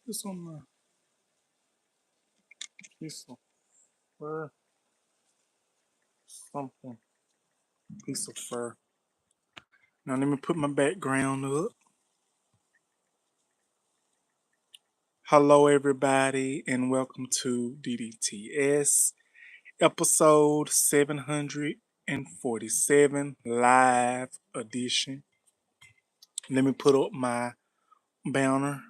This on the piece of fur, something, piece of fur. Now let me put my background up. Hello, everybody, and welcome to DDTS episode 747 live edition. Let me put up my banner.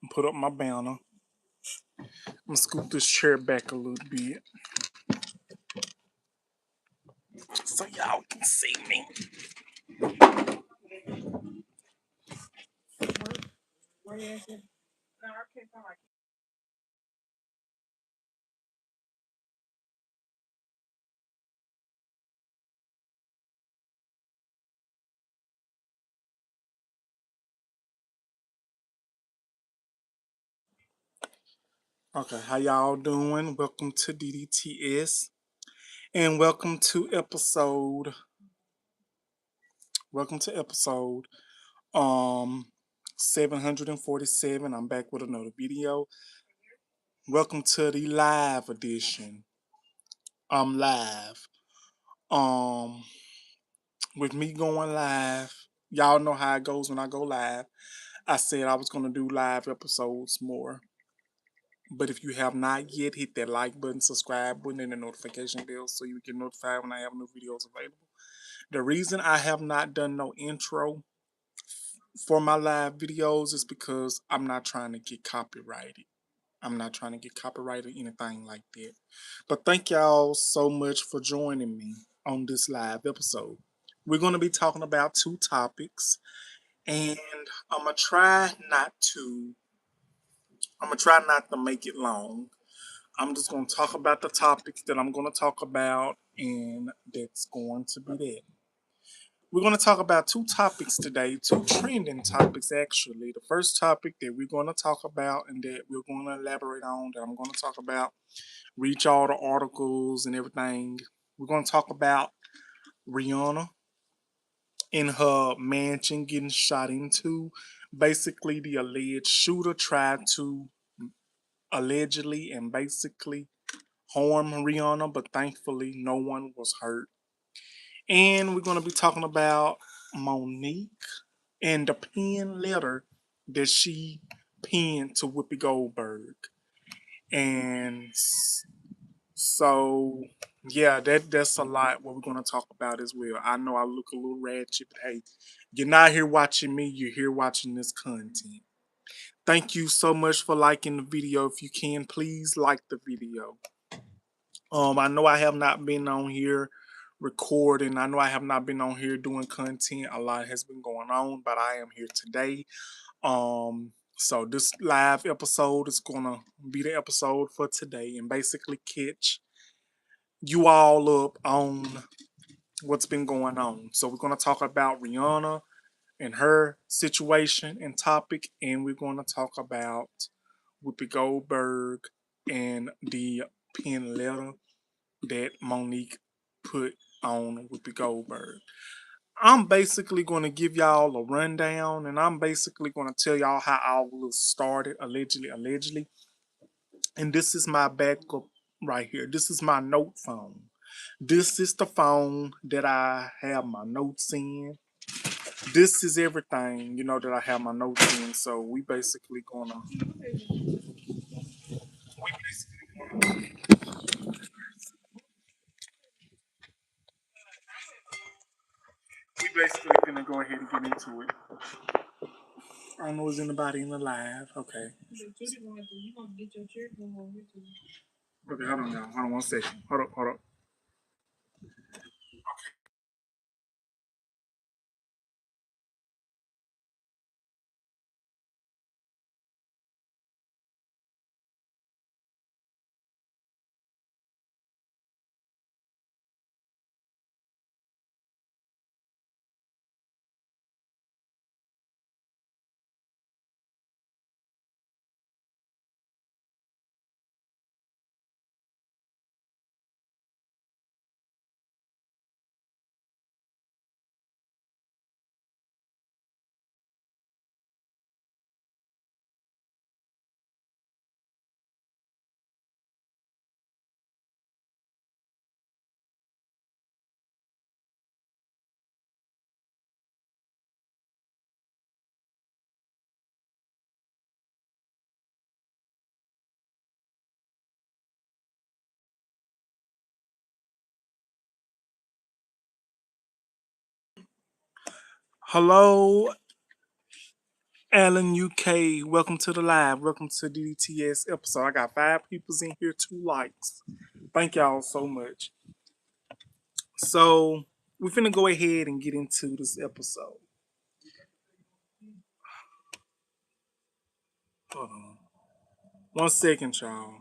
Put up my banner. I'm gonna scoot this chair back a little bit so y'all can see me. Okay, how y'all doing? Welcome to DDTS and welcome to episode um 747. I'm back with another video. Welcome to the live edition. I'm live. Um with me going live, y'all know how it goes when I go live. I said I was gonna do live episodes more. But if you have not yet, hit that like button, subscribe button, and the notification bell so you get notified when I have new videos available. The reason I have not done no intro for my live videos is because I'm not trying to get copyrighted. I'm not trying to get copyrighted or anything like that. But thank y'all so much for joining me on this live episode. We're going to be talking about two topics, and I'm gonna try not to. I'm gonna try not to make it long. I'm just going to talk about the topics that I'm going to talk about, and that's going to be that. We're going to talk about two topics today, two trending topics, actually. The first topic that we're going to talk about and that we're going to elaborate on, that I'm going to talk about, reach all the articles and everything. We're going to talk about Rihanna in her mansion getting shot into. Basically, the alleged shooter tried to allegedly and basically harm Rihanna, but thankfully no one was hurt. And we're going to be talking about Monique and the pen letter that she penned to Whoopi Goldberg. And so, yeah, that's a lot what we're going to talk about as well. I know I look a little ratchet, but hey, you're not here watching me, you're here watching this content. Thank you so much for liking the video. If you can, please like the video. I know I have not been on here recording. I know I have not been on here doing content. A lot has been going on, but I am here today. So this live episode is gonna be the episode for today and basically catch you all up on what's been going on. So we're gonna talk about Rihanna and her situation and topic, and we're gonna talk about Whoopi Goldberg and the pen letter that Monique put on Whoopi Goldberg. I'm basically going to give y'all a rundown, and I'm basically going to tell y'all how all this started, allegedly. And this is my backup right here. This is my note phone. This is the phone that I have my notes in. This is everything, that I have my notes in. So we basically gonna go ahead and get into it. I don't know is anybody in the live. Okay. Okay, hold on now. Hold on 1 second. Hold up. Hello, Alan UK. Welcome to the live. Welcome to DDTS episode. I got 5 peoples in here, 2 likes. Thank y'all so much. So we're finna go ahead and get into this episode. Hold on. 1 second, y'all.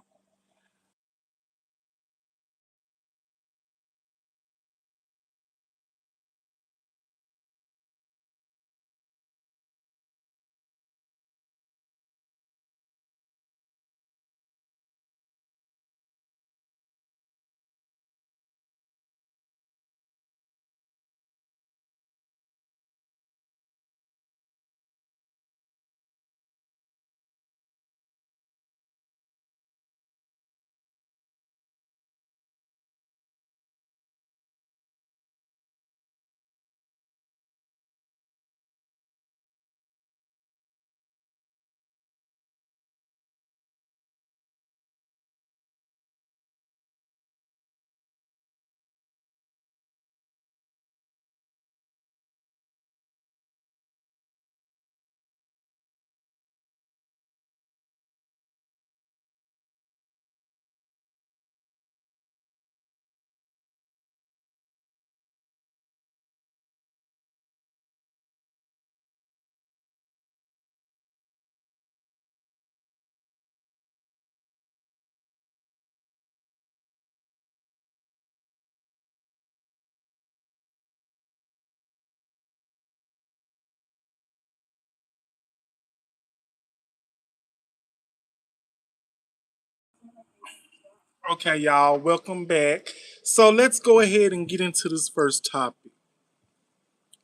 Okay, y'all. Welcome back. So let's go ahead and get into this first topic.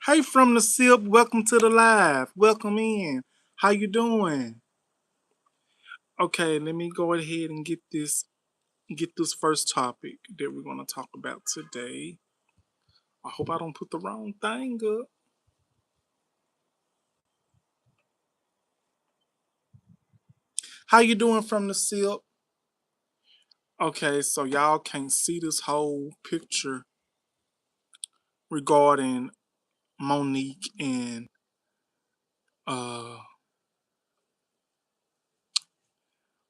Hey, from the SIP. Welcome to the live. Welcome in. How you doing? Okay, let me go ahead and get this first topic that we're gonna talk about today. I hope I don't put the wrong thing up. How you doing from the SIP? Okay, so y'all can't see this whole picture regarding Monique and uh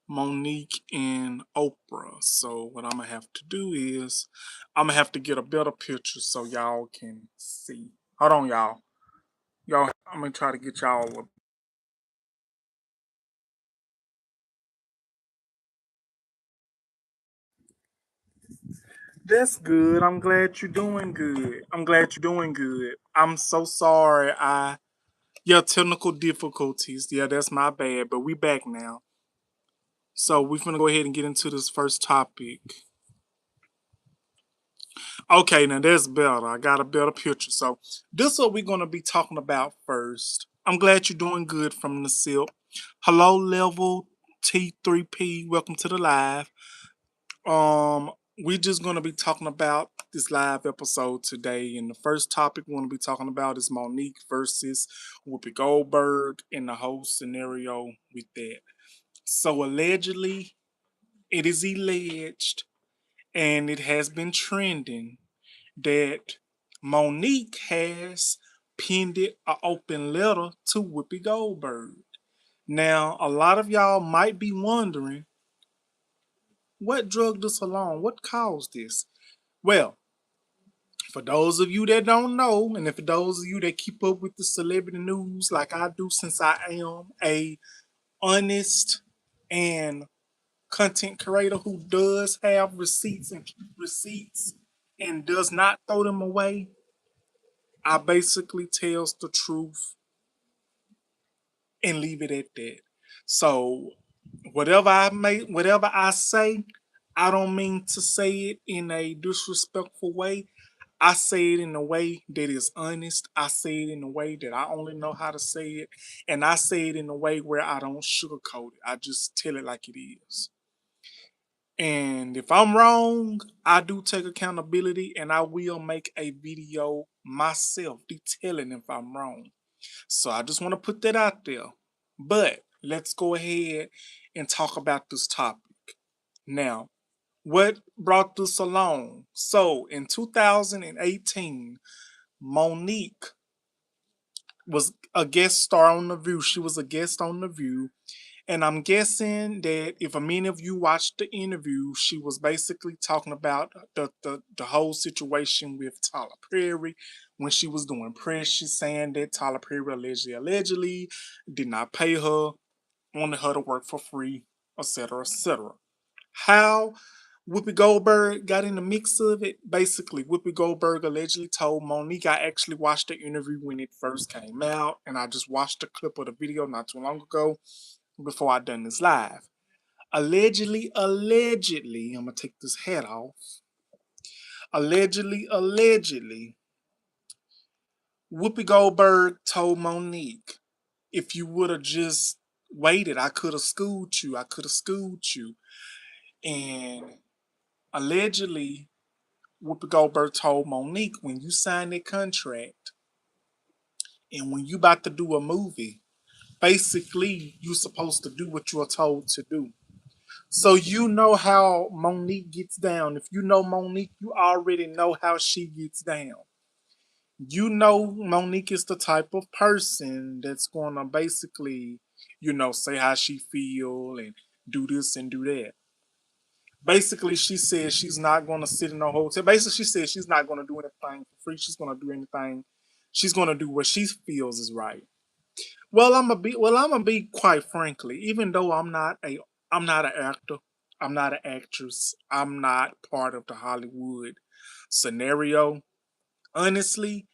Monique and Oprah. So what I'm gonna have to do is I'm gonna have to get a better picture so y'all can see. Hold on, y'all. Y'all, I'm gonna try to get y'all a. That's good. I'm glad you're doing good. I'm glad you're doing good. I'm so sorry. Yeah, technical difficulties. Yeah, that's my bad. But we back now. So we're gonna go ahead and get into this first topic. Okay, now that's better. I got a better picture. So this is what we're gonna be talking about first. I'm glad you're doing good from the SIP. Hello, level T3P. Welcome to the live. We're just gonna be talking about this live episode today, and the first topic we're gonna be talking about is Monique versus Whoopi Goldberg and the whole scenario with that. So allegedly, it is alleged, and it has been trending that Monique has penned an open letter to Whoopi Goldberg. Now, a lot of y'all might be wondering what drug this along, what caused this. Well, for those of you that don't know, and for those of you that keep up with the celebrity news like I do, since I am a honest and content creator who does have receipts and does not throw them away, I basically tells the truth and leave it at that. So whatever I say, I don't mean to say it in a disrespectful way. I say it in a way that is honest. I say it in a way that I only know how to say it. And I say it in a way where I don't sugarcoat it. I just tell it like it is. And if I'm wrong, I do take accountability and I will make a video myself detailing if I'm wrong. So I just want to put that out there. But let's go ahead and talk about this topic. Now, what brought this along? So in 2018, Monique was a guest star on The View. She was a guest on The View. And I'm guessing that if many of you watched the interview, she was basically talking about the whole situation with Tyler Perry when she was doing press. She's saying that Tyler Perry allegedly did not pay her, wanted her to work for free, etc., etc. How Whoopi Goldberg got in the mix of it? Basically, Whoopi Goldberg allegedly told Monique, I actually watched the interview when it first came out, and I just watched a clip of the video not too long ago before I done this live. Allegedly, I'm gonna take this hat off. Allegedly, Whoopi Goldberg told Monique, if you would have just waited, I could have schooled you. I could have schooled you. And allegedly, Whoopi Goldberg told Monique, when you sign that contract and when you about to do a movie, basically you're supposed to do what you're told to do. So you know how Monique gets down. If you know Monique, you already know how she gets down. You know Monique is the type of person that's gonna basically, say how she feel and do this and do that. Basically, she said she's not gonna sit in a hotel. Basically, she said she's not gonna do anything for free. She's gonna do anything. She's gonna do what she feels is right. I'm gonna be quite frankly, even though I'm not an actor, I'm not an actress, I'm not part of the Hollywood scenario. Honestly,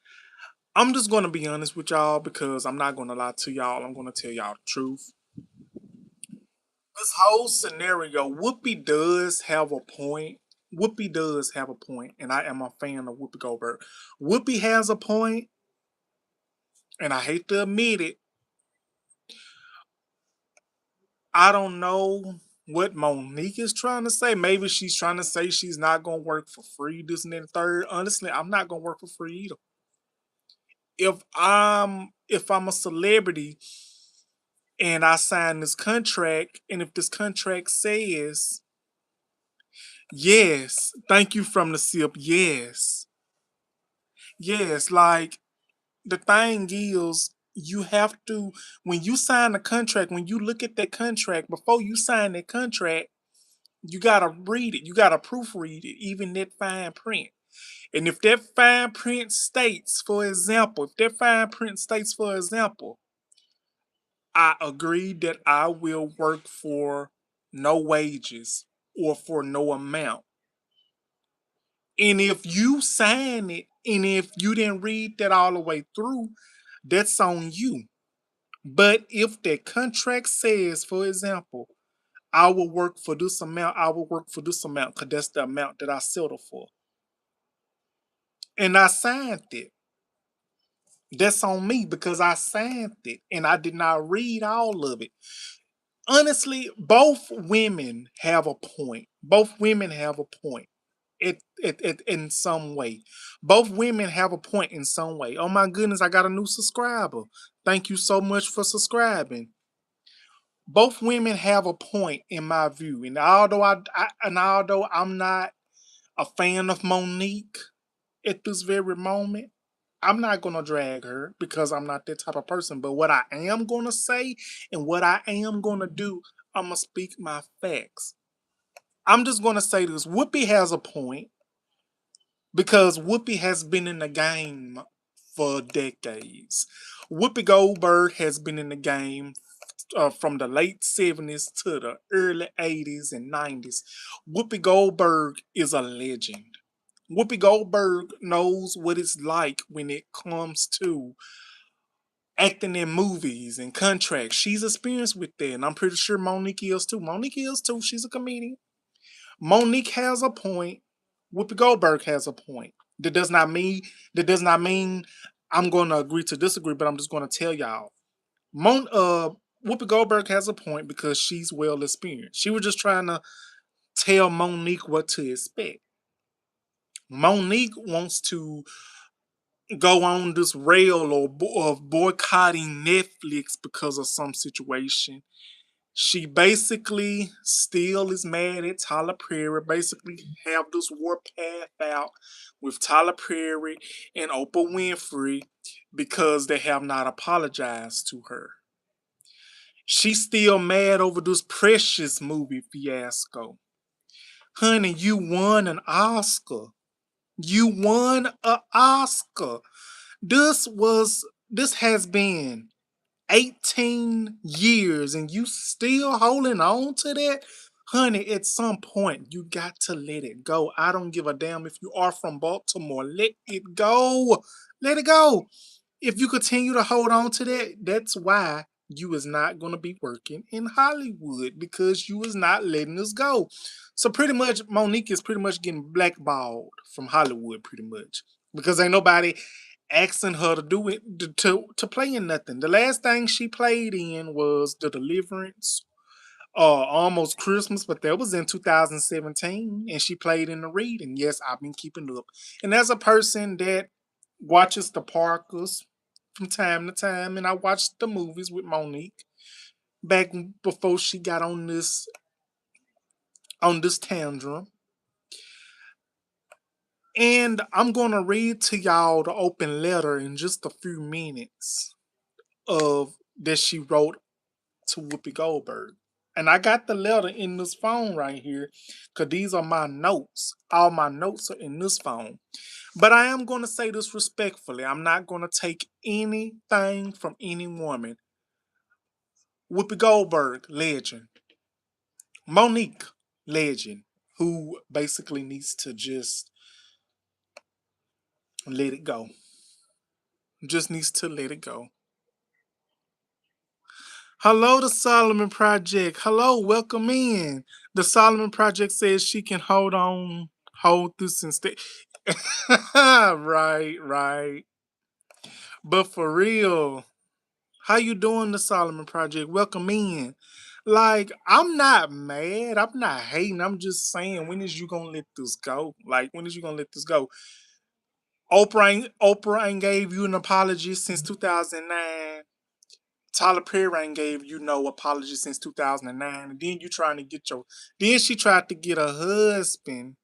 I'm just gonna be honest with y'all because I'm not gonna lie to y'all. I'm gonna tell y'all the truth. This whole scenario, Whoopi does have a point. Whoopi does have a point, and I am a fan of Whoopi Goldberg. Whoopi has a point, and I hate to admit it, I don't know what Monique is trying to say. Maybe she's trying to say she's not gonna work for free, this and then third. Honestly, I'm not gonna work for free either. If I'm a celebrity and I sign this contract, and if this contract says yes, thank you from the SIP, yes. Yes, like the thing is you have to when you sign a contract, when you look at that contract, before you sign that contract, you gotta read it. You gotta proofread it, even that fine print. And if that fine print states, for example, I agree that I will work for no wages or for no amount. And if you sign it, and if you didn't read that all the way through, that's on you. But if that contract says, for example, I will work for this amount, I will work for this amount, because that's the amount that I settle for. And I signed it. That's on me because I signed it and I did not read all of it. Honestly, both women have a point. Both women have a point. In some way. Both women have a point in some way. Oh my goodness, I got a new subscriber. Thank you so much for subscribing. Both women have a point in my view. And although I'm not a fan of Monique at this very moment, I'm not gonna drag her because I'm not that type of person. But what I am gonna say and what I am gonna do, I'm gonna speak my facts. I'm just gonna say this. Whoopi has a point because Whoopi has been in the game for decades. Whoopi Goldberg has been in the game from the late 70s to the early 80s and 90s. Whoopi Goldberg is a legend. Whoopi Goldberg knows what it's like when it comes to acting in movies and contracts. She's experienced with that, and I'm pretty sure Monique is too. Monique is too. She's a comedian. Monique has a point. Whoopi Goldberg has a point. That does not mean I'm going to agree to disagree, but I'm just going to tell y'all. Whoopi Goldberg has a point because she's well experienced. She was just trying to tell Monique what to expect. Monique wants to go on this rail of boycotting Netflix because of some situation. She basically still is mad at Tyler Perry, basically have this war path out with Tyler Perry and Oprah Winfrey because they have not apologized to her. She's still mad over this Precious movie fiasco. Honey, you won an Oscar. You won an Oscar. This has been 18 years and you still holding on to that? Honey, at some point you got to let it go. I don't give a damn if you are from Baltimore. Let it go. Let it go. If you continue to hold on to that, that's why you is not going to be working in Hollywood because you is not letting us go. So pretty much Monique is pretty much getting blackballed from Hollywood pretty much because ain't nobody asking her to do it to play in nothing. The last thing she played in was The Deliverance, Almost Christmas, but that was in 2017, and she played in The Reading. Yes, I've been keeping up. And as a person that watches the Parkers from time to time, and I watched the movies with Monique back before she got on this tantrum. And I'm gonna read to y'all the open letter in just a few minutes of that she wrote to Whoopi Goldberg. And I got the letter in this phone right here because these are my notes. All my notes are in this phone. But I am going to say this respectfully. I'm not going to take anything from any woman. Whoopi Goldberg, legend. Monique, legend, who basically needs to just let it go. Just needs to let it go. Hello, the Solomon Project. Hello, welcome in. The Solomon Project says she can hold this and stay. Right, right. But for real, how you doing, the Solomon Project? Welcome in. Like, I'm not mad. I'm not hating. I'm just saying, when is you gonna let this go? Like, when is you gonna let this go? Oprah ain't gave you an apology since 2009. Tyler Perry ain't gave you no apology since 2009. And then you trying to get your. Then she tried to get her husband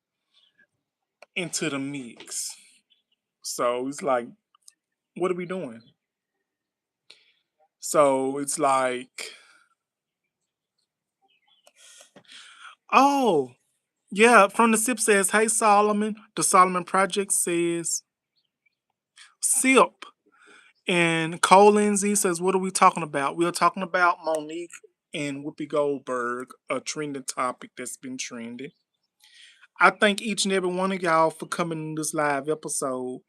into the mix. So it's like, what are we doing? So it's like, oh, yeah, from the SIP says, hey Solomon. The Solomon Project says, SIP. And Cole Lindsay says, what are we talking about? We're talking about Monique and Whoopi Goldberg, a trending topic that's been trending. I thank each and every one of y'all for coming in this live episode.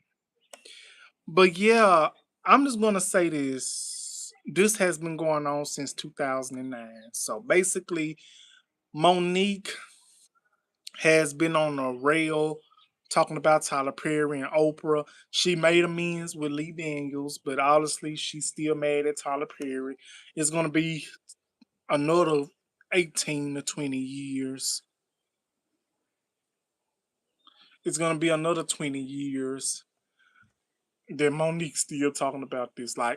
But yeah, I'm just gonna say this. This has been going on since 2009. So basically, Monique has been on a rail talking about Tyler Perry and Oprah. She made amends with Lee Daniels, but honestly, she's still mad at Tyler Perry. It's gonna be another 18 to 20 years. It's gonna be another 20 years that Monique's still talking about this. I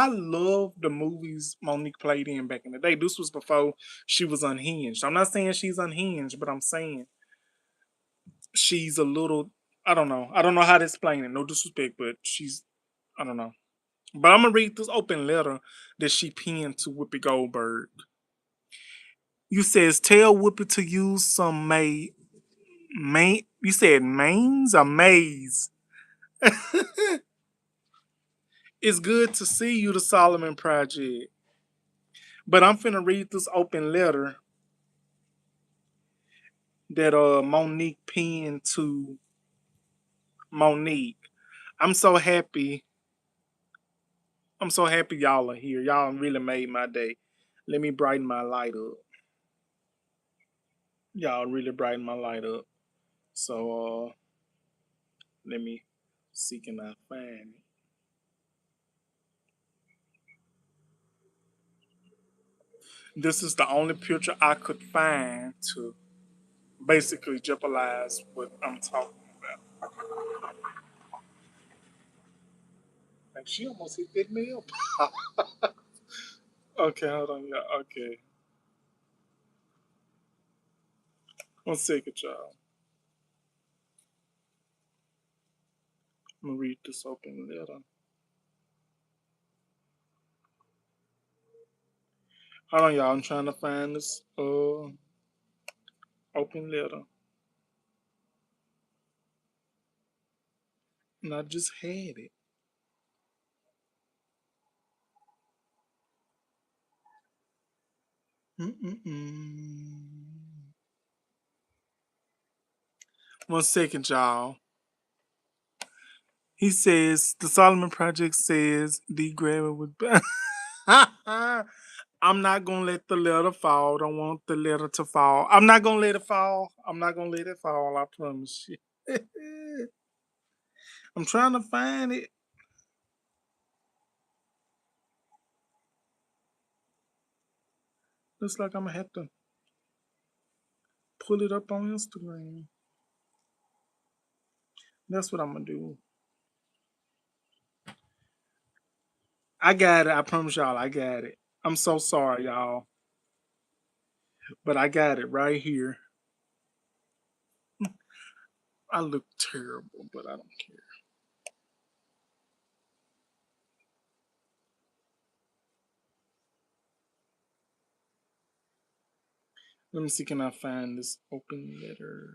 love the movies Monique played in back in the day. This was before she was unhinged. I'm not saying she's unhinged, but I'm saying she's a little. I don't know. I don't know how to explain it. No disrespect, but she's. I don't know. But I'm gonna read this open letter that she penned to Whoopi Goldberg. You says tell Whoopi to use some may. You said mains or maze. It's good to see you, the Solomon Project. But I'm finna read this open letter that Monique penned to Monique. I'm so happy. I'm so happy y'all are here. Y'all really made my day. Let me brighten my light up. Y'all really brighten my light up. So let me see can I find it. This is the only picture I could find to basically jeopardize what I'm talking about. Like she almost hit that mail. Okay, hold on, y'all. Okay. One second, y'all. I'm gonna read this open letter. Hold on, y'all. I'm trying to find this open letter. And I just had it. Mm-mm-mm. One second, y'all. He says the Solomon Project says D. Graham would. I'm not gonna let the letter fall. Don't want the letter to fall. I'm not gonna let it fall. I'm not gonna let it fall. I promise you. I'm trying to find it. Looks like I'm gonna have to pull it up on Instagram. That's what I'm gonna do. I got it. I promise y'all, I got it. I'm so sorry, y'all, but I got it right here. I look terrible, but I don't care. Let me see, can I find this open letter?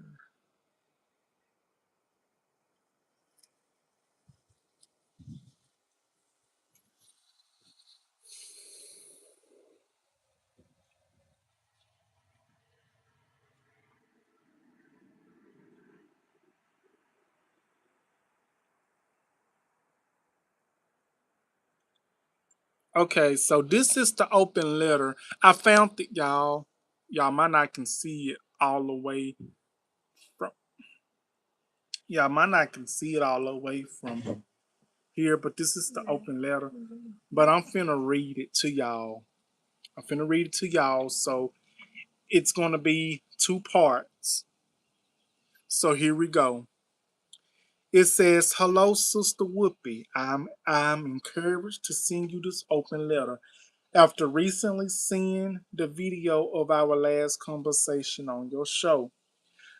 Okay, so this is the open letter. I found it, y'all. Y'all might not can see it all the way from. Y'all might not can see it all the way from here, but this is the open letter. But I'm finna read it to y'all. I'm finna read it to y'all. So it's gonna be two parts. So here we go. It says, "Hello, Sister Whoopi. I'm encouraged to send you this open letter after recently seeing the video of our last conversation on your show.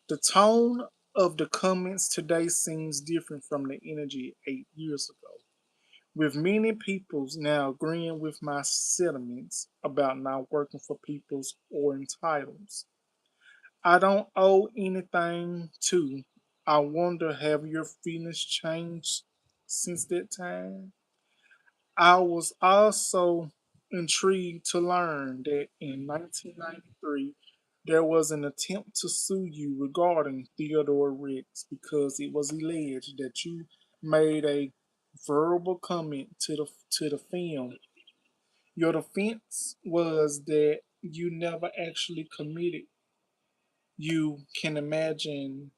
The tone of the comments today seems different from the energy 8 years ago, with many peoples now agreeing with my sentiments about not working for peoples or entitlements. I don't owe anything to. I wonder, have your feelings changed since that time? I was also intrigued to learn that in 1993 there was an attempt to sue you regarding Theodore Ricks because it was alleged that you made a verbal comment to the film. Your defense was that you never actually committed. You can imagine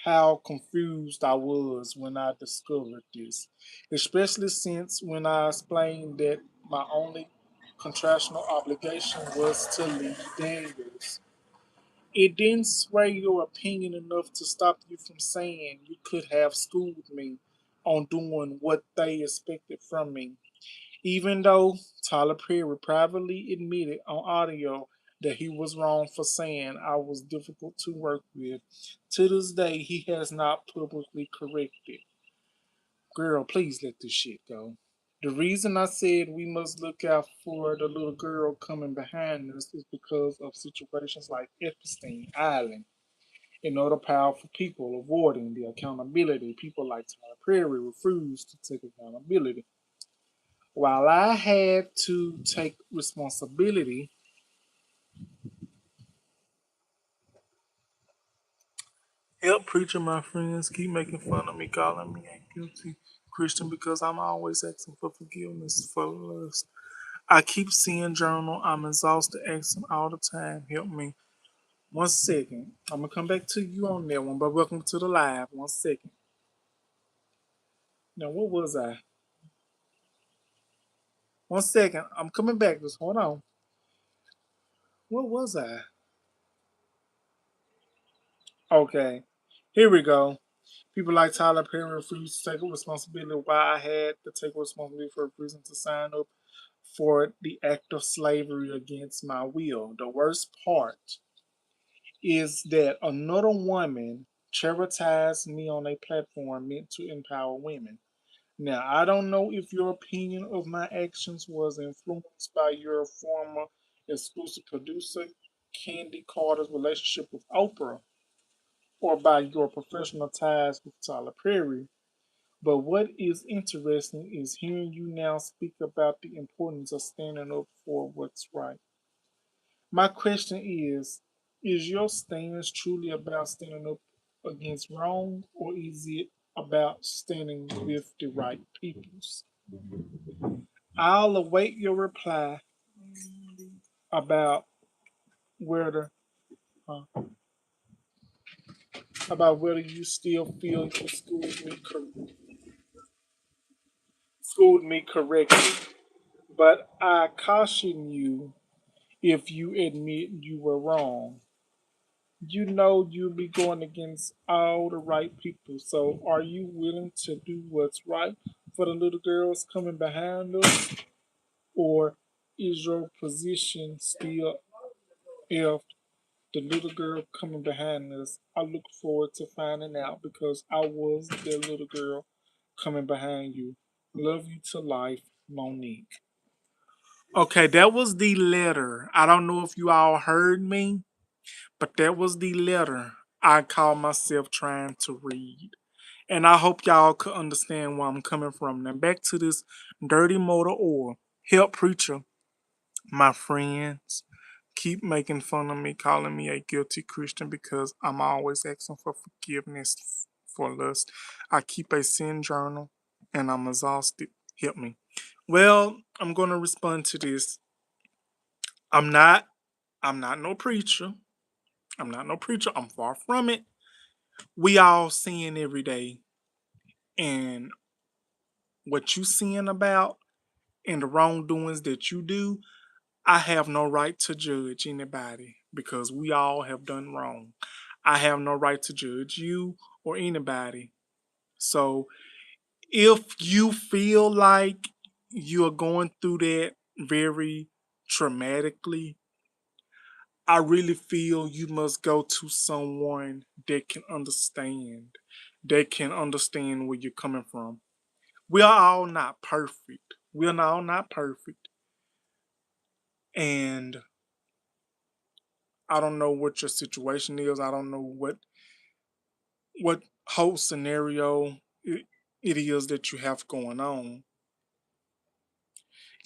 how confused I was when I discovered this, especially since when I explained that my only contractual obligation was to lead Daniels. It didn't sway your opinion enough to stop you from saying you could have schooled me on doing what they expected from me. Even though Tyler Perry privately admitted on audio that he was wrong for saying I was difficult to work with, to this day he has not publicly corrected. Girl, please let this shit go. The reason I said we must look out for the little girl coming behind us is because of situations like Epstein Island and other powerful people avoiding the accountability. People like Tyler Perry refuse to take accountability. While I had to take responsibility, help preacher my friends keep making fun of me, calling me a guilty Christian because I'm always asking for forgiveness for lust. I keep seeing journal. I'm exhausted, asking all the time. Help me. 1 second. I'm gonna come back to you on that one, but welcome to the live. 1 second. Now, what was I? 1 second. I'm coming back. Just hold on. What was I? Okay. Here we go. People like Tyler Perry refused to take responsibility. Why I had to take responsibility for a reason to sign up for the act of slavery against my will. The worst part is that another woman chastised me on a platform meant to empower women. Now, I don't know if your opinion of my actions was influenced by your former exclusive producer, Candy Carter's relationship with Oprah, or by your professional ties with Tyler Perry. But what is interesting is hearing you now speak about the importance of standing up for what's right. My question is your stance truly about standing up against wrong, or is it about standing with the right peoples? I'll await your reply about whether uh, about whether you still feel you schooled me correctly. But I caution you, if you admit you were wrong, you know you'll be going against all the right people. So are you willing to do what's right for the little girls coming behind us? Or is your position still if the little girl coming behind us? I look forward to finding out because I was the little girl coming behind you. Love you to life, Monique. Okay, that was the letter. I don't know if you all heard me, but that was the letter I called myself trying to read. And I hope y'all could understand where I'm coming from. Now back to this dirty motor oil. Help preacher, my friends keep making fun of me, calling me a guilty Christian because I'm always asking for forgiveness for lust. I keep a sin journal and I'm exhausted. Help me. Well, I'm gonna respond to this. I'm not I'm not no preacher. I'm not no preacher. I'm far from it. We all sin every day. And what you sin about and the wrongdoings that you do, I have no right to judge anybody because we all have done wrong. I have no right to judge you or anybody. So if you feel like you're going through that very traumatically, I really feel you must go to someone that can understand, that can understand where you're coming from. We are all not perfect. We are all not perfect. And I don't know what your situation is. I don't know what whole scenario it is that you have going on.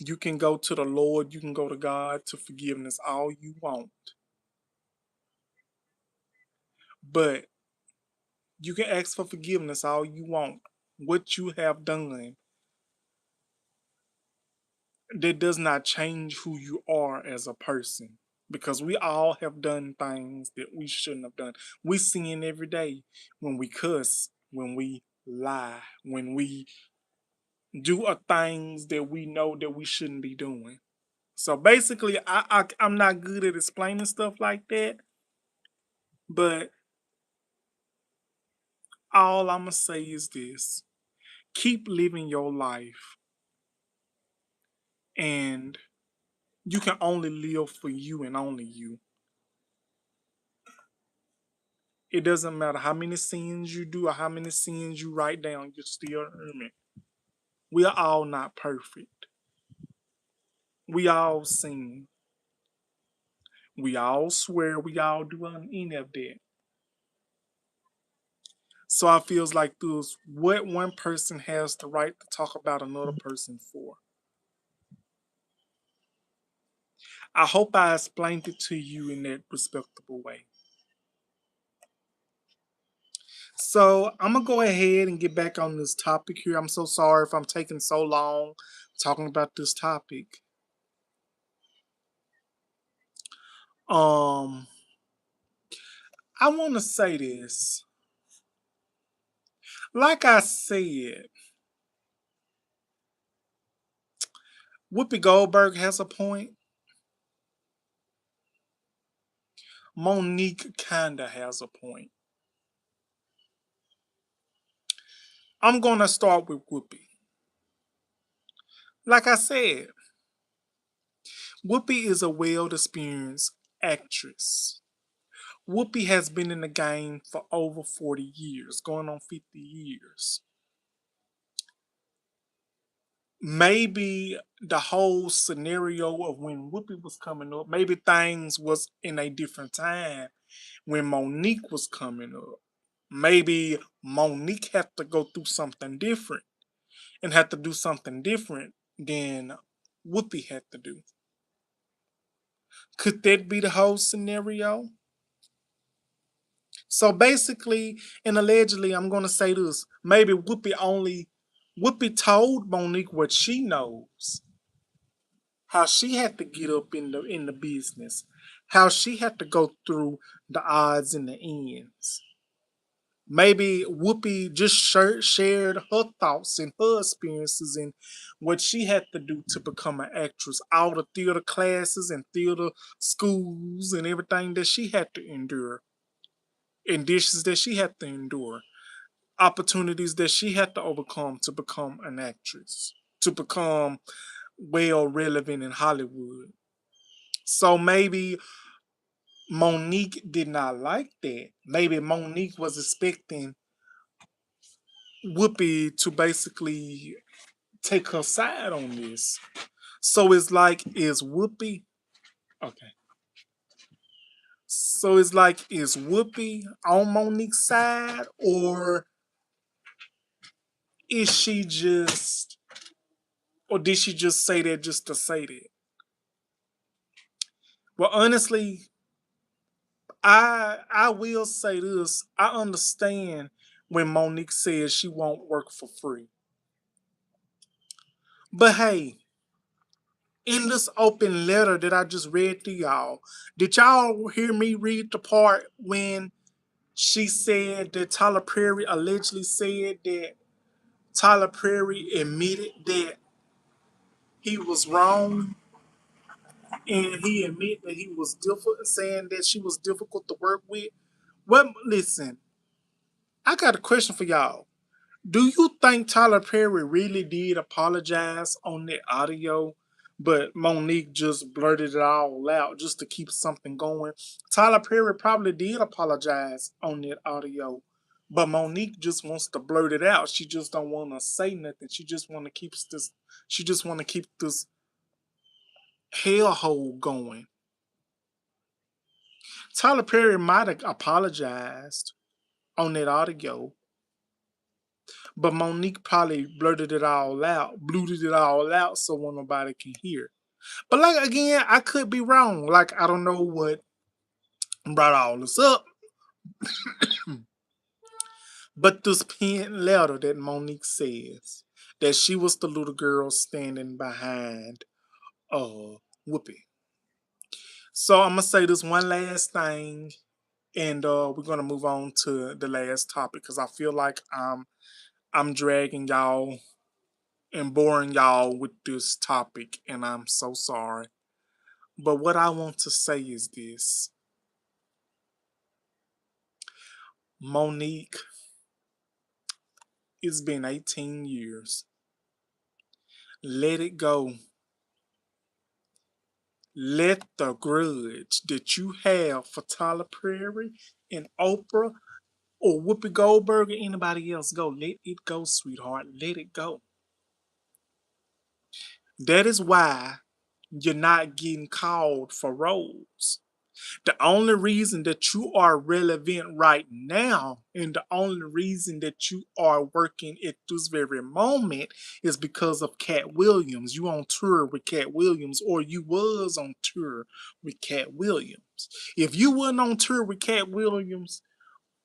You can go to the Lord, you can go to God to forgiveness all you want. But you can ask for forgiveness all you want. What you have done, that does not change who you are as a person. Because we all have done things that we shouldn't have done. We sin every day when we cuss, when we lie, when we do things that we know that we shouldn't be doing. So basically, I'm not good at explaining stuff like that, but all I'm gonna say is this: keep living your life, and you can only live for you and only you. It doesn't matter how many sins you do or how many sins you write down, you're still human. We are all not perfect. We all sin. We all swear. We all do any of that. So I feels like this: what one person has the right to talk about another person for. I hope I explained it to you in that respectable way. So I'm gonna go ahead and get back on this topic here. I'm so sorry if I'm taking so long talking about this topic. Um, I want to say this. Like I said, Whoopi Goldberg has a point. Monique kinda has a point. I'm gonna start with Whoopi. Like I said, Whoopi is a well experienced actress. Whoopi has been in the game for over 40 years, going on 50 years. Maybe the whole scenario of when Whoopi was coming up, maybe things was in a different time when Monique was coming up. Maybe Monique had to go through something different and had to do something different than Whoopi had to do. Could that be the whole scenario? So basically, and allegedly, I'm gonna say this: maybe Whoopi told Monique what she knows, how she had to get up in the business, how she had to go through the odds and the ends. Maybe Whoopi just shared her thoughts and her experiences and what she had to do to become an actress, all the theater classes and theater schools and everything that she had to endure, and dishes that she had to endure, opportunities that she had to overcome to become an actress, to become well relevant in Hollywood. So maybe Monique did not like that. Maybe Monique was expecting Whoopi to basically take her side on this. So it's like, is Whoopi okay? So it's like, is Whoopi on Monique's side, or is she just, or did she just say that just to say that? Well, honestly, I will say this. I understand when Monique says she won't work for free. But hey, in this open letter that I just read to y'all, did y'all hear me read the part when she said that Tyler Perry allegedly said that Tyler Perry admitted that he was wrong, and he admitted that he was difficult, saying that she was difficult to work with? Well, listen, I got a question for y'all. Do you think Tyler Perry really did apologize on that audio, but Monique just blurted it all out just to keep something going? Tyler Perry probably did apologize on that audio, but Monique just wants to blurt it out. She just don't want to say nothing. She just want to keep this. She just want to keep this hellhole going. Tyler Perry might have apologized on that audio, but Monique probably blurted it all out, bluted it all out so when nobody can hear. But like again, I could be wrong. Like I don't know what brought all this up. But this pen letter that Monique says that she was the little girl standing behind Whoopi. So I'm gonna say this one last thing, and we're gonna move on to the last topic because I feel like I'm dragging y'all and boring y'all with this topic, and I'm so sorry. But what I want to say is this: Monique, it's been 18 years. Let it go. Let the grudge that you have for Tyler Perry and Oprah or Whoopi Goldberg or anybody else go. Let it go, sweetheart. Let it go. That is why you're not getting called for roles. The only reason that you are relevant right now and the only reason that you are working at this very moment is because of Cat Williams. You on tour with Cat Williams, or you was on tour with Cat Williams. If you wasn't on tour with Cat Williams,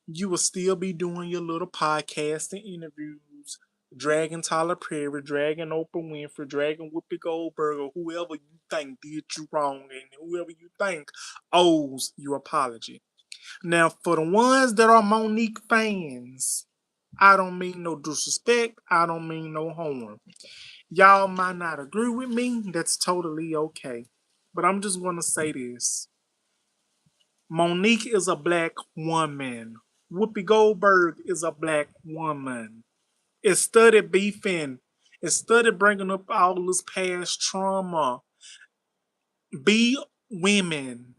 you would still be doing your little podcast and interviews, dragging Tyler Perry, dragging Oprah Winfrey, dragging Whoopi Goldberg, or whoever you think did you wrong and whoever you think owes you apology. Now, for the ones that are Monique fans, I don't mean no disrespect. I don't mean no harm. Y'all might not agree with me. That's totally okay. But I'm just going to say this. Monique is a black woman. Whoopi Goldberg is a black woman. Instead of beefing, instead of bringing up all this past trauma, be women,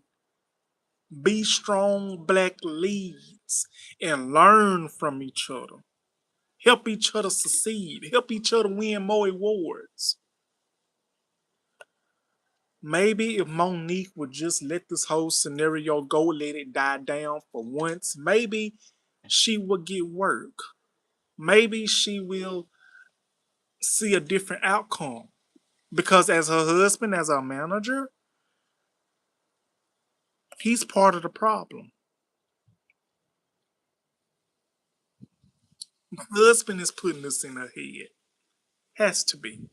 be strong black leads, and learn from each other. Help each other succeed. Help each other win more awards. Maybe if Monique would just let this whole scenario go, let it die down for once, maybe she will get work. Maybe she will see a different outcome. Because as her husband, as our manager, he's part of the problem. The husband is putting this in her head. Has to be.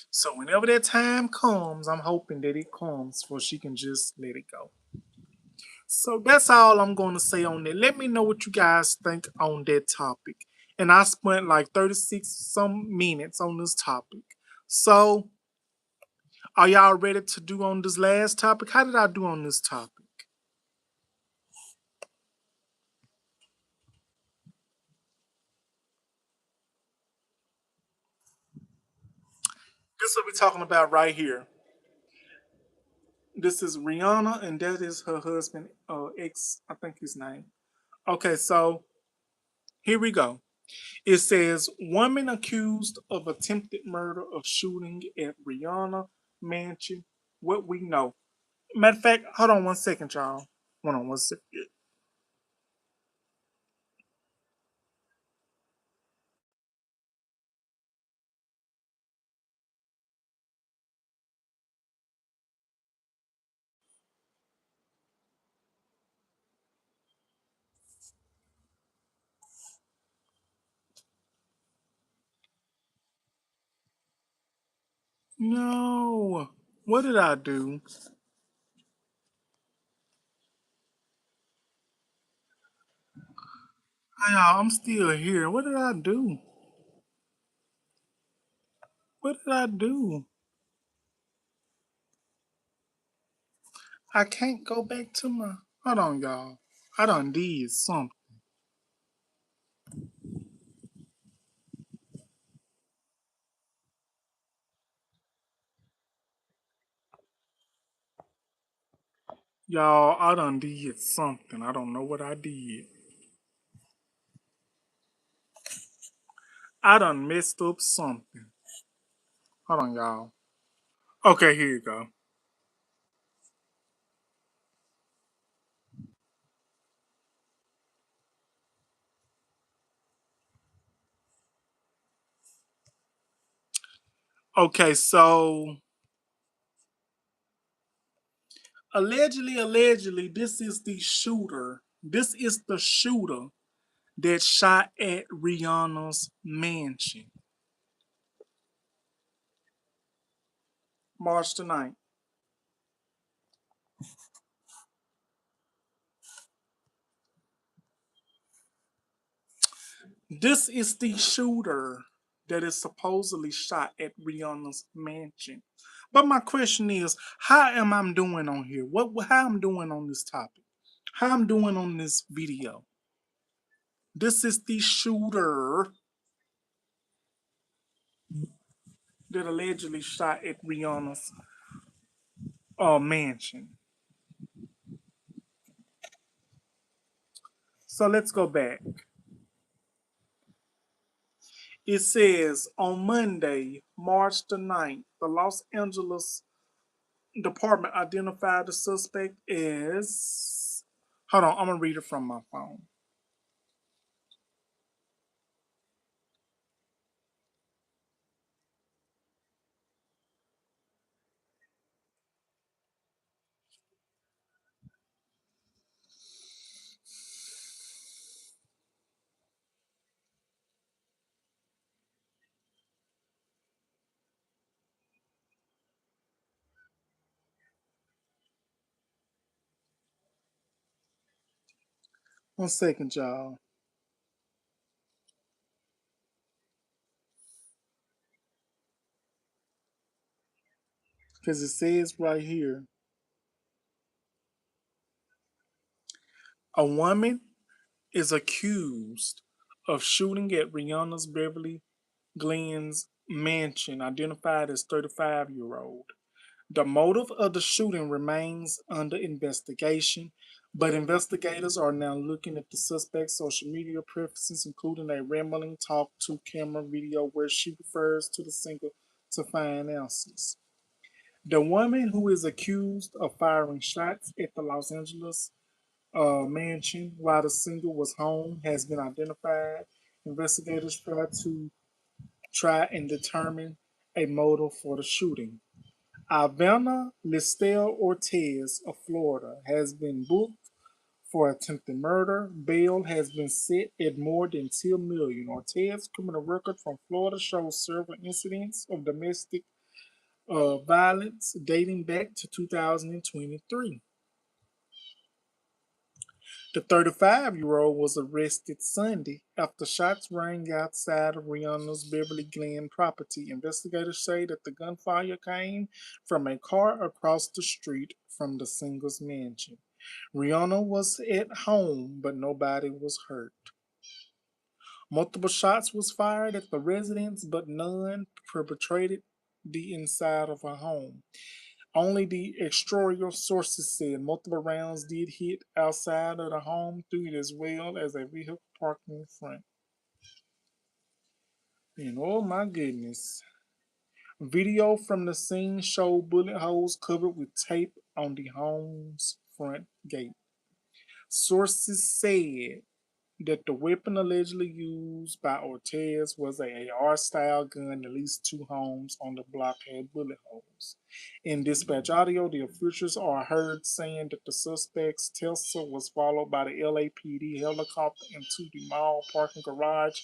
So whenever that time comes, I'm hoping that it comes for she can just let it go. So that's all I'm going to say on that. Let me know what you guys think on that topic. And I spent like 36 some minutes on this topic. So are y'all ready to do on this last topic? How did I do on this topic? This is what we're talking about right here. This is Rihanna, and that is her husband, ex, I think his name. Okay, so here we go. It says, woman accused of attempted murder of shooting at Rihanna mansion. What we know. Matter of fact, hold on one second, y'all. Hold on one second. No. What did I do? Hey, y'all, I'm still here. What did I do? What did I do? I can't go back to my. Hold on, y'all. I done did something. Y'all, I done did something. I don't know what I did. I done messed up something. Hold on, y'all. Okay, here you go. Okay, so allegedly, this is the shooter. This is the shooter that shot at Rihanna's mansion March the 9th. This is the shooter that is supposedly shot at Rihanna's mansion. But my question is, how am I doing on here? How I'm doing on this topic? How I'm doing on this video? This is the shooter that allegedly shot at Rihanna's mansion. So let's go back. It says on Monday, March the 9th, the Los Angeles Department identified the suspect as. Hold on, I'm going to read it from my phone. One second, y'all. Because it says right here a woman is accused of shooting at Rihanna's Beverly Glenn's mansion, identified as 35-year-old. The motive of the shooting remains under investigation, but investigators are now looking at the suspect's social media preferences, including a rambling talk to camera video where she refers to the singer to find answers. The woman who is accused of firing shots at the Los Angeles mansion while the singer was home has been identified. Investigators try and determine a motive for the shooting. Ivana Listel Ortiz of Florida has been booked for attempted murder. Bail has been set at more than $10 million. Ortiz's criminal record from Florida shows several incidents of domestic violence dating back to 2023. The 35-year-old was arrested Sunday after shots rang outside of Rihanna's Beverly Glen property. Investigators say that the gunfire came from a car across the street from the singer's mansion. Rihanna was at home, but nobody was hurt. Multiple shots was fired at the residence, but none perpetrated the inside of her home. Only the exterior sources said multiple rounds did hit outside of the home through it as well as a vehicle parked in front. And oh my goodness. Video from the scene showed bullet holes covered with tape on the home's front gate. Sources said that the weapon allegedly used by Ortez was a AR-style gun. At least two homes on the block had bullet holes. In dispatch audio, the officials are heard saying that the suspect's Tesla was followed by the LAPD helicopter into the mall parking garage,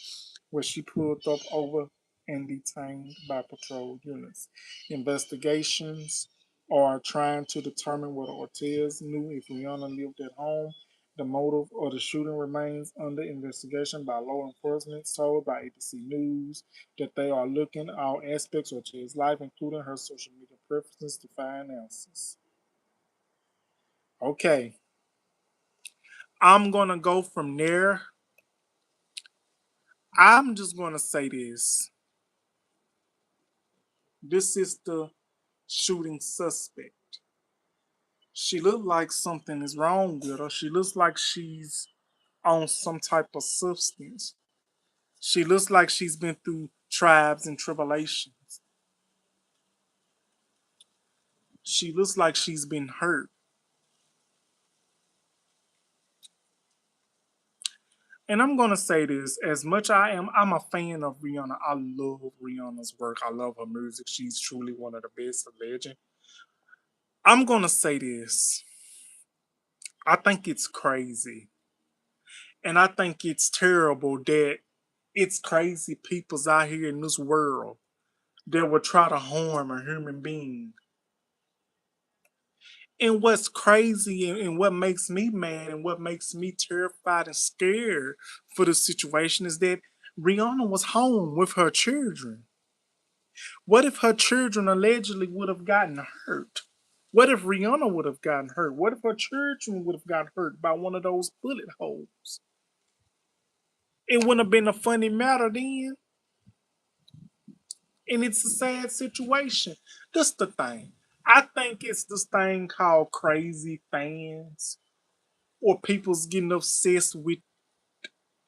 where she pulled up over and detained by patrol units. Investigations are trying to determine whether Ortez knew if Rihanna lived at home. The motive of the shooting remains under investigation by law enforcement, told by ABC News that they are looking at all aspects of Jay's life, including her social media preferences, to find answers. Okay, I'm going to go from there. I'm just going to say this. This is the shooting suspect. She looks like something is wrong with her. She looks like she's on some type of substance. She looks like she's been through trials and tribulations. She looks like she's been hurt. And I'm gonna say this: as much I'm a fan of Rihanna. I love Rihanna's work. I love her music. She's truly one of the best, a legend. I'm gonna say this: I think it's crazy, and I think it's terrible that it's crazy people's out here in this world that would try to harm a human being. And what's crazy and what makes me mad and what makes me terrified and scared for the situation is that Rihanna was home with her children. What if her children allegedly would have gotten hurt? What if Rihanna would have gotten hurt? What if her children would have gotten hurt by one of those bullet holes? It wouldn't have been a funny matter then. And it's a sad situation. That's the thing. I think it's this thing called crazy fans or people's getting obsessed with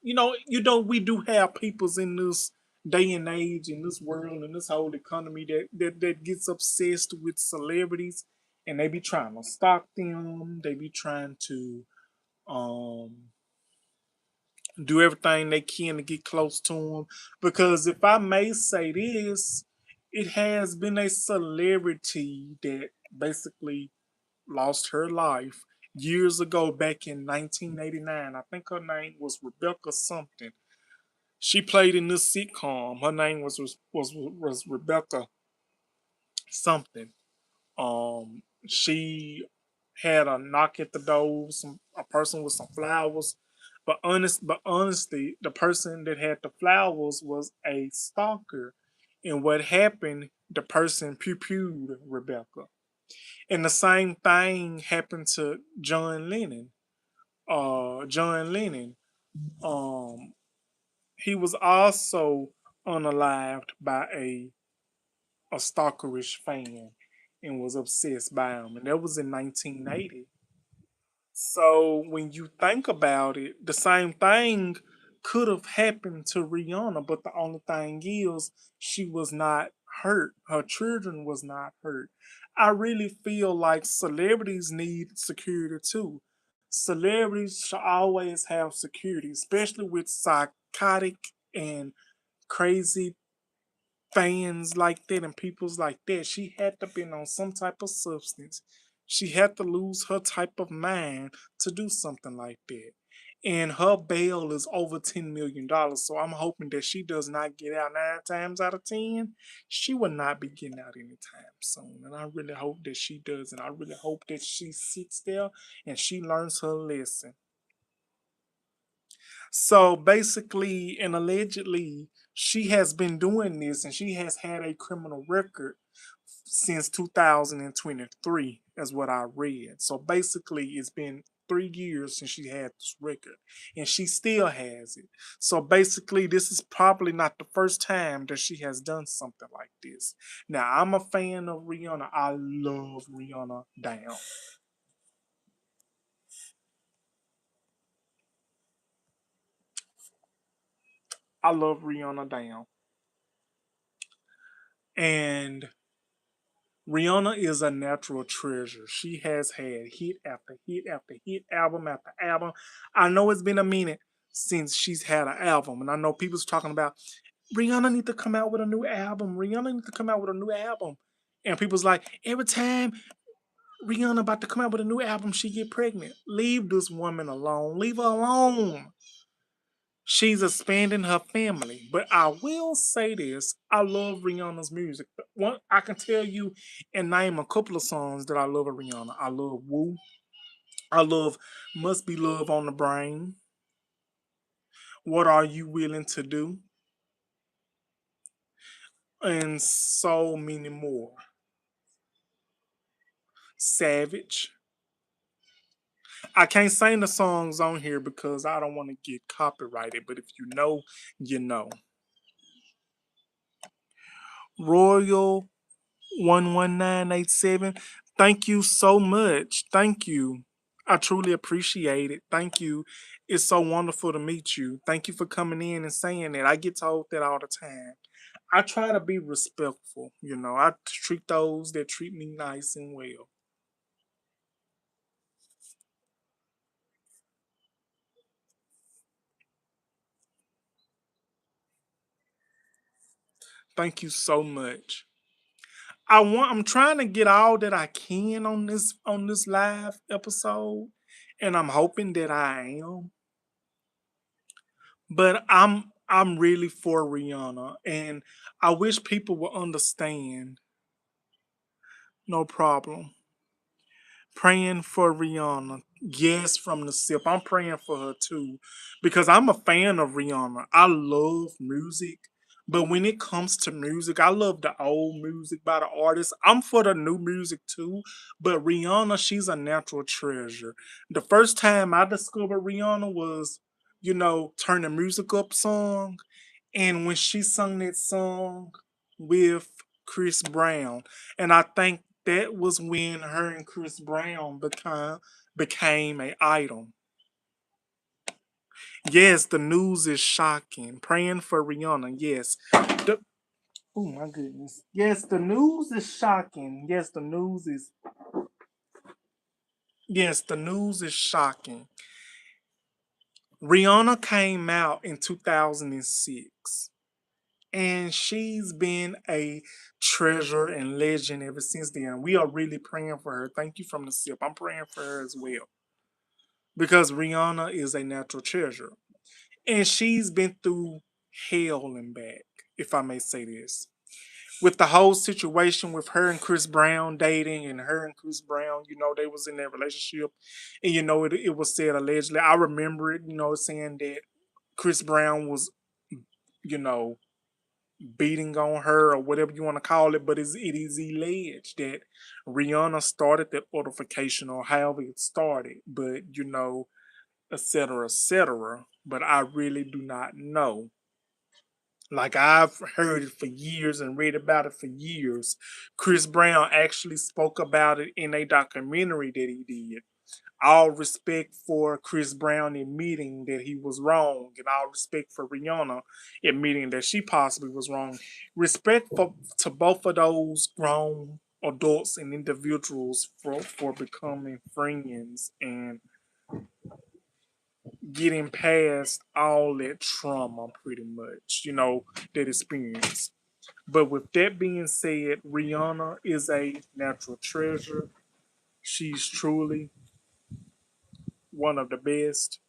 we do have peoples in this day and age, in this world, in this whole economy that gets obsessed with celebrities, and they be trying to stalk them. They be trying to um do everything they can to get close to them. Because if I may say this, it has been a celebrity that basically lost her life years ago back in 1989. I think her name was Rebecca something. She played in this sitcom. Her name was Rebecca something. She had a knock at the door, a person with some flowers. But honestly, the person that had the flowers was a stalker. And what happened, the person pew-pewed Rebecca. And the same thing happened to John Lennon. John Lennon. Um, He was also unalived by a stalkerish fan and was obsessed by him. And that was in 1980. So when you think about it, the same thing could have happened to Rihanna, but the only thing is she was not hurt. Her children was not hurt. I really feel like celebrities need security too. Celebrities should always have security, especially with psychotic and crazy fans like that and peoples like that. She had to been on some type of substance. She had to lose her type of mind to do something like that. And her bail is over $10 million. So I'm hoping that she does not get out 9 times out of 10. She will not be getting out anytime soon. And I really hope that she does. And I really hope that she sits there and she learns her lesson. So basically and allegedly, she has been doing this and she has had a criminal record since 2023, is what I read. So basically, it's been 3 years since she had this record and she still has it. So basically, this is probably not the first time that she has done something like this. Now, I'm a fan of Rihanna. I love Rihanna down. I love Rihanna down. And Rihanna is a natural treasure. She has had hit after hit after hit, album after album. I know it's been a minute since she's had an album, and I know people's talking about Rihanna need to come out with a new album. Rihanna need to come out with a new album, and people's like every time Rihanna about to come out with a new album, she get pregnant. Leave this woman alone. Leave her alone. She's expanding her family. But I will say this: I love Rihanna's music. One, I can tell you and name a couple of songs that I love of Rihanna. I love Woo. I love Must Be Love on the Brain. What Are You Willing to Do? And so many more. Savage. I can't sing the songs on here because I don't want to get copyrighted, but if you know, you know. Royal 11987. Thank you so much. Thank you. I truly appreciate it. Thank you. It's so wonderful to meet you. Thank you for coming in and saying that. I get told that all the time. I try to be respectful. I treat those that treat me nice and well. Thank you so much. I'm trying to get all that I can on this live episode, and I'm hoping that I am. But I'm really for Rihanna, and I wish people would understand. No problem. Praying for Rihanna. Yes, from the sip. I'm praying for her too. Because I'm a fan of Rihanna. I love music. But when it comes to music, I love the old music by the artists. I'm for the new music too. But Rihanna, she's a natural treasure. The first time I discovered Rihanna was, Turn the Music Up song. And when she sung that song with Chris Brown, and I think that was when her and Chris Brown became a item. Yes, the news is shocking. Praying for Rihanna. Yes. Oh my goodness. Yes, the news is shocking. Yes, the news is shocking. Rihanna came out in 2006. And she's been a treasure and legend ever since then. We are really praying for her. Thank you from the sip. I'm praying for her as well. Because Rihanna is a natural treasure. And she's been through hell and back, if I may say this. With the whole situation with her and Chris Brown dating and her and Chris Brown, they was in that relationship. And it was said allegedly. I remember it, saying that Chris Brown was, you know, beating on her or whatever you want to call it, but it is alleged that Rihanna started that altercation or however it started, but etc. etc. But I really do not know. Like I've heard it for years and read about it for years. Chris Brown actually spoke about it in a documentary that he did. All respect for Chris Brown admitting that he was wrong, and all respect for Rihanna admitting that she possibly was wrong. Respect to both of those grown adults and individuals for becoming friends and getting past all that trauma, pretty much, that experience. But with that being said, Rihanna is a natural treasure. She's truly one of the best.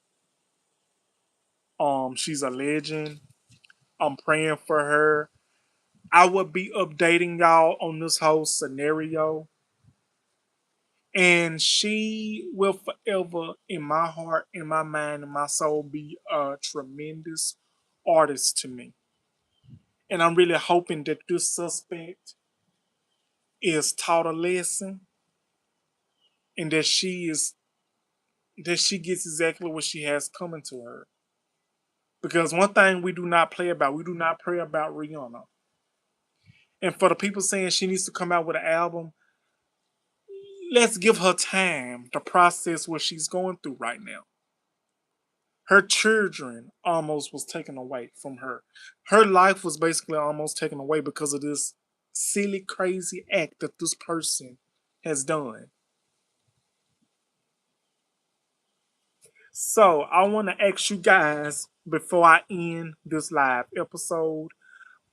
She's a legend. I'm praying for her. I will be updating y'all on this whole scenario. And she will forever, in my heart, in my mind, in my soul, be a tremendous artist to me. And I'm really hoping that this suspect is taught a lesson and that she gets exactly what she has coming to her. Because one thing we do not play about, we do not pray about Rihanna. And for the people saying she needs to come out with an album, let's give her time to process what she's going through right now. Her children almost was taken away from her. Her life was basically almost taken away because of this silly, crazy act that this person has done. So I want to ask you guys before I end this live episode,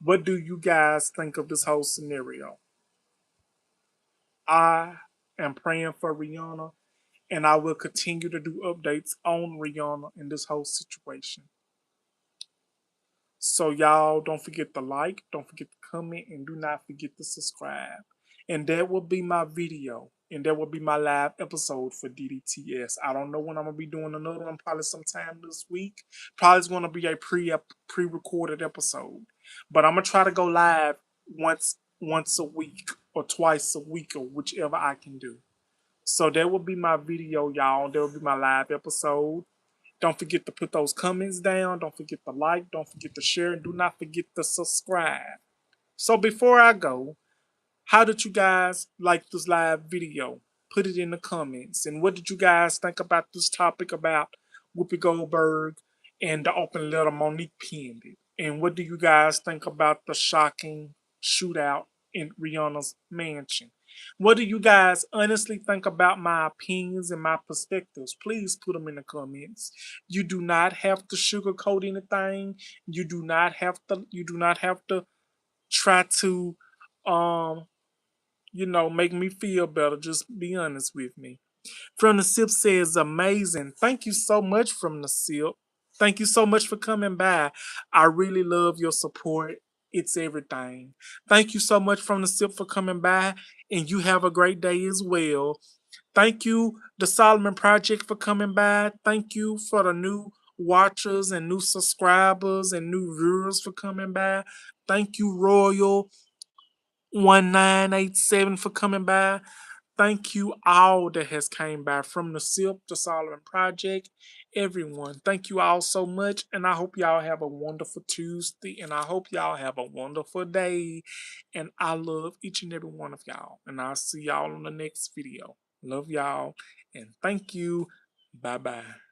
what do you guys think of this whole scenario? I am praying for Rihanna, and I will continue to do updates on Rihanna in this whole situation. So y'all don't forget to like, don't forget to comment, and do not forget to subscribe. And that will be my video. And that will be my live episode for DDTS. I don't know when I'm gonna be doing another one, probably sometime this week. Probably it's gonna be a pre-recorded episode. But I'm gonna try to go live once a week or twice a week or whichever I can do. So that will be my video, y'all. That will be my live episode. Don't forget to put those comments down. Don't forget to like. Don't forget to share. And do not forget to subscribe. So before I go, how did you guys like this live video? Put it in the comments. And what did you guys think about this topic about Whoopi Goldberg and the open letter Monique penned it? And what do you guys think about the shocking shootout in Rihanna's mansion? What do you guys honestly think about my opinions and my perspectives? Please put them in the comments. You do not have to sugarcoat anything. You do not have to try to um make me feel better. Just be honest with me. From the Sip says amazing. Thank you so much from the Sip. Thank you so much for coming by. I really love your support. It's everything. Thank you so much from the Sip for coming by, and you have a great day as well. Thank you, the Solomon Project, for coming by. Thank you for the new watchers and new subscribers and new viewers for coming by. Thank you, Royal 1987 for coming by. Thank you all that has came by from the SIP, the Solomon Project, everyone. Thank you all so much, and I hope y'all have a wonderful Tuesday, and I hope y'all have a wonderful day, and I love each and every one of y'all, and I'll see y'all on the next video. Love y'all, and thank you. Bye-bye.